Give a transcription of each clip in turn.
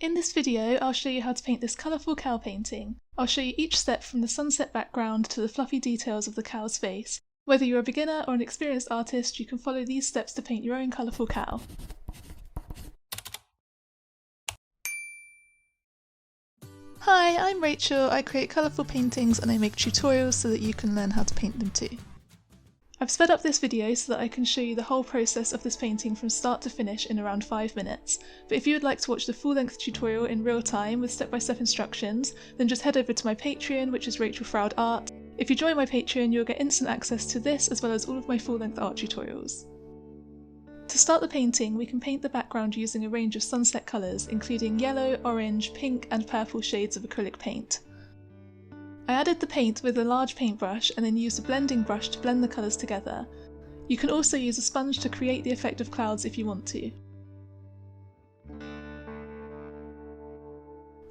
In this video, I'll show you how to paint this colourful cow painting. I'll show you each step from the sunset background to the fluffy details of the cow's face. Whether you're a beginner or an experienced artist, you can follow these steps to paint your own colourful cow. Hi, I'm Rachel. I create colourful paintings and I make tutorials so that you can learn how to paint them too. I've sped up this video so that I can show you the whole process of this painting from start to finish in around 5 minutes, but if you would like to watch the full-length tutorial in real time with step-by-step instructions, then just head over to my Patreon, which is Rachel Froud Art. If you join my Patreon, you'll get instant access to this as well as all of my full-length art tutorials. To start the painting, we can paint the background using a range of sunset colours, including yellow, orange, pink and purple shades of acrylic paint. I added the paint with a large paintbrush and then used a blending brush to blend the colours together. You can also use a sponge to create the effect of clouds if you want to.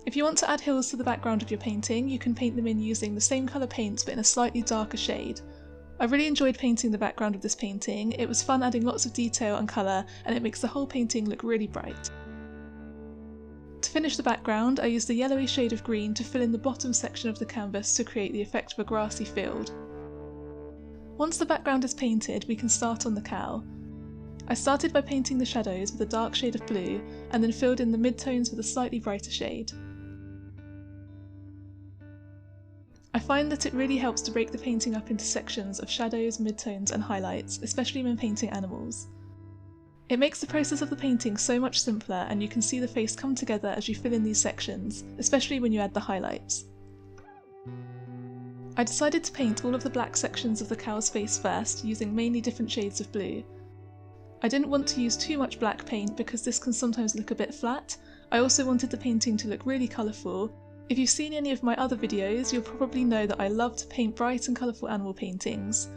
If you want to add hills to the background of your painting, you can paint them in using the same colour paints but in a slightly darker shade. I really enjoyed painting the background of this painting. It was fun adding lots of detail and colour, and it makes the whole painting look really bright. To finish the background, I used a yellowy shade of green to fill in the bottom section of the canvas to create the effect of a grassy field. Once the background is painted, we can start on the cow. I started by painting the shadows with a dark shade of blue, and then filled in the midtones with a slightly brighter shade. I find that it really helps to break the painting up into sections of shadows, midtones and highlights, especially when painting animals. It makes the process of the painting so much simpler, and you can see the face come together as you fill in these sections, especially when you add the highlights. I decided to paint all of the black sections of the cow's face first, using mainly different shades of blue. I didn't want to use too much black paint because this can sometimes look a bit flat. I also wanted the painting to look really colourful. If you've seen any of my other videos, you'll probably know that I love to paint bright and colourful animal paintings.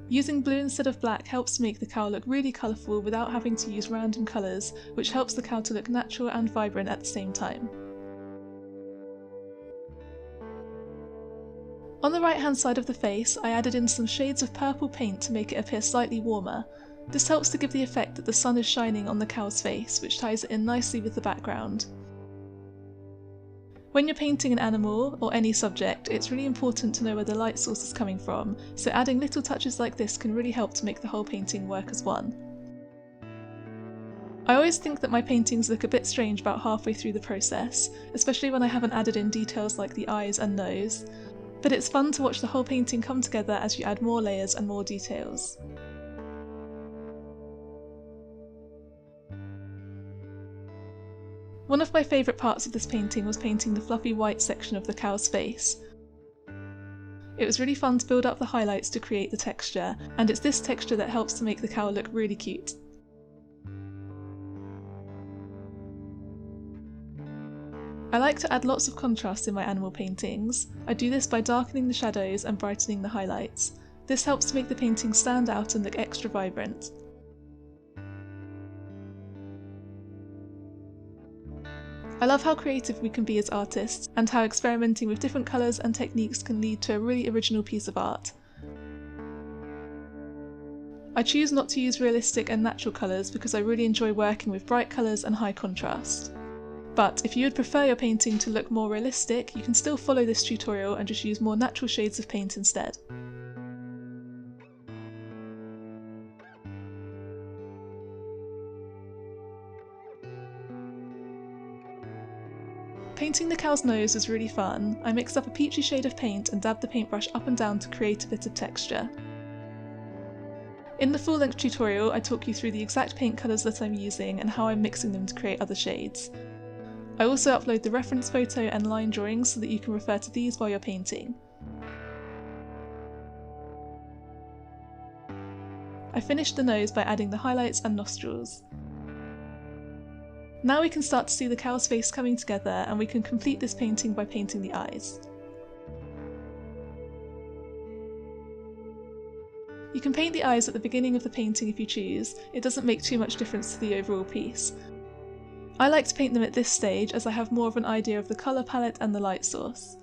Using blue instead of black helps to make the cow look really colourful without having to use random colours, which helps the cow to look natural and vibrant at the same time. On the right hand side of the face, I added in some shades of purple paint to make it appear slightly warmer. This helps to give the effect that the sun is shining on the cow's face, which ties it in nicely with the background. When you're painting an animal, or any subject, it's really important to know where the light source is coming from, so adding little touches like this can really help to make the whole painting work as one. I always think that my paintings look a bit strange about halfway through the process, especially when I haven't added in details like the eyes and nose, but it's fun to watch the whole painting come together as you add more layers and more details. One of my favourite parts of this painting was painting the fluffy white section of the cow's face. It was really fun to build up the highlights to create the texture, and it's this texture that helps to make the cow look really cute. I like to add lots of contrast in my animal paintings. I do this by darkening the shadows and brightening the highlights. This helps to make the painting stand out and look extra vibrant. I love how creative we can be as artists, and how experimenting with different colours and techniques can lead to a really original piece of art. I choose not to use realistic and natural colours because I really enjoy working with bright colours and high contrast. But if you would prefer your painting to look more realistic, you can still follow this tutorial and just use more natural shades of paint instead. Painting the cow's nose was really fun. I mixed up a peachy shade of paint and dabbed the paintbrush up and down to create a bit of texture. In the full-length tutorial, I talk you through the exact paint colours that I'm using and how I'm mixing them to create other shades. I also upload the reference photo and line drawings so that you can refer to these while you're painting. I finished the nose by adding the highlights and nostrils. Now we can start to see the cow's face coming together, and we can complete this painting by painting the eyes. You can paint the eyes at the beginning of the painting if you choose. It doesn't make too much difference to the overall piece. I like to paint them at this stage as I have more of an idea of the colour palette and the light source.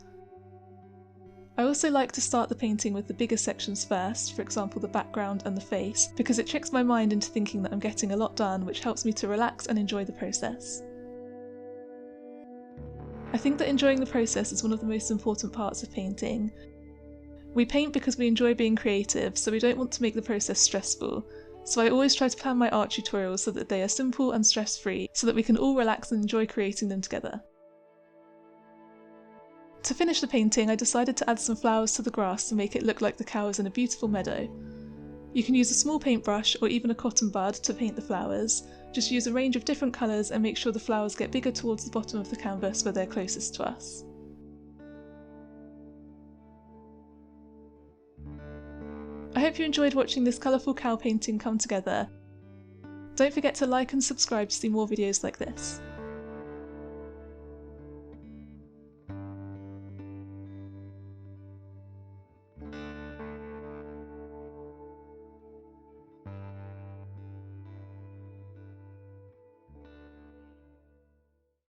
I also like to start the painting with the bigger sections first, for example the background and the face, because it tricks my mind into thinking that I'm getting a lot done, which helps me to relax and enjoy the process. I think that enjoying the process is one of the most important parts of painting. We paint because we enjoy being creative, so we don't want to make the process stressful. So I always try to plan my art tutorials so that they are simple and stress-free, so that we can all relax and enjoy creating them together. To finish the painting, I decided to add some flowers to the grass to make it look like the cow is in a beautiful meadow. You can use a small paintbrush or even a cotton bud to paint the flowers. Just use a range of different colours and make sure the flowers get bigger towards the bottom of the canvas where they're closest to us. I hope you enjoyed watching this colourful cow painting come together. Don't forget to like and subscribe to see more videos like this.